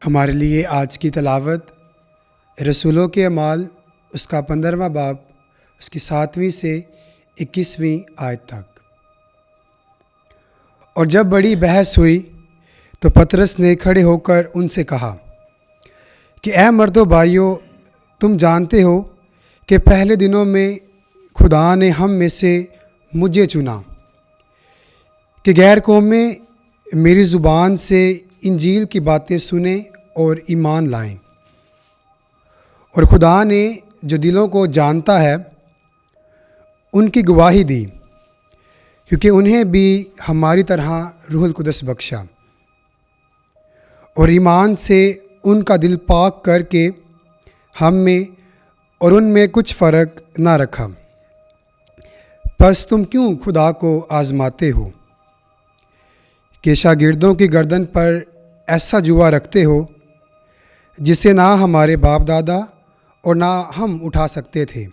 हमारे लिए आज की तलावत रसूलों के अमाल उसका 15वां बाब उसकी 7वीं से 21वीं आयत तक। और जब बड़ी बहस हुई तो पतरस ने खड़े होकर उनसे कहा कि ऐ मर्दो भाइयों, तुम जानते हो कि पहले दिनों में खुदा ने हम में से मुझे चुना कि गैर कौम में मेरी ज़ुबान से इंजील की बातें सुने और ईमान लाएं। और खुदा ने जो दिलों को जानता है उनकी गवाही दी, क्योंकि उन्हें भी हमारी तरह रूहुल कुदस बख्शा और ईमान से उनका दिल पाक करके हम में और उनमें कुछ फ़र्क ना रखा। बस तुम क्यों खुदा को आज़माते हो कि शागिर्दों की गर्दन पर ऐसा जुआ रखते हो जिसे ना हमारे बाप दादा और ना हम उठा सकते थे।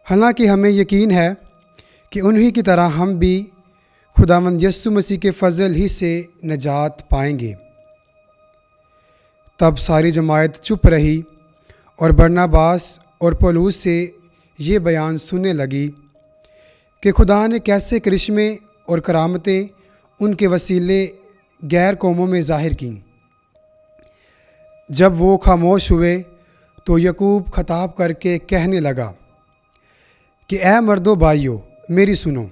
हालांकि हमें यकीन है कि उन्हीं की तरह हम भी खुदावंद यीशु मसीह के फ़ज़ल ही से निजात पाएंगे। तब सारी जमायत चुप रही और बरनबास और पौलुस से ये बयान सुनने लगी कि खुदा ने कैसे करिश्मे और करामतें उनके वसीले गैर कौमों में ज़ाहिर की। जब वो खामोश हुए तो याकूब खताब करके कहने लगा कि ऐ मर्दो भाइयों, मेरी सुनो।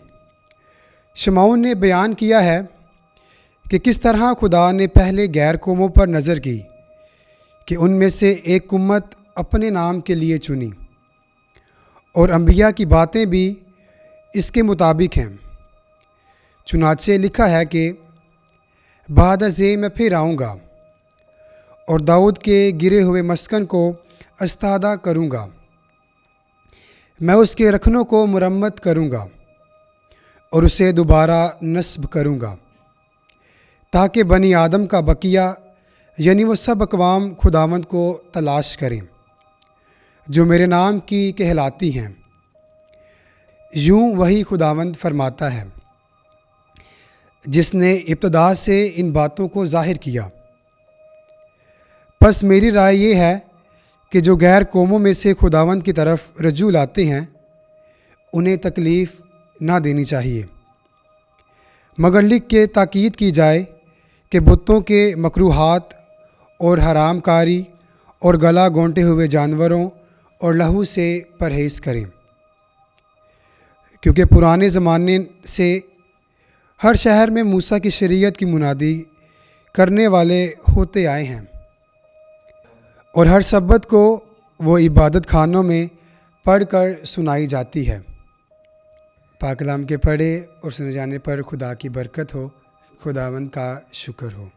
शमौन ने बयान किया है कि किस तरह खुदा ने पहले गैर कौमों पर नज़र की कि उनमें से एक उम्मत अपने नाम के लिए चुनी, और अंबिया की बातें भी इसके मुताबिक हैं। चुनाचे लिखा है कि बाद से मैं फिर आऊँगा और दाऊद के गिरे हुए मस्कन को अस्तादा करूँगा। मैं उसके रखनों को मुरम्मत करूँगा और उसे दोबारा नस्ब करूँगा, ताकि बनी आदम का बकिया यानी वो सब अक़वाम खुदावंद को तलाश करें जो मेरे नाम की कहलाती हैं। यूँ वही खुदावंद फरमाता है जिसने इब्तदा से इन बातों को ज़ाहिर किया। बस मेरी राय ये है कि जो गैर कौमों में से खुदावंद की तरफ रजू लाते हैं उन्हें तकलीफ़ ना देनी चाहिए, मगर लिख के ताकीद की जाए कि बुतों के मकरूहात और हरामकारी और गला गोंटे हुए जानवरों और लहू से परहेज़ करें, क्योंकि पुराने ज़माने से हर शहर में मूसा की शरीयत की मुनादी करने वाले होते आए हैं, और हर सब्बत को वो इबादत खानों में पढ़ कर सुनाई जाती है। पाक कलाम के पढ़े और सुने जाने पर खुदा की बरकत हो। खुदावंद का शुक्र हो।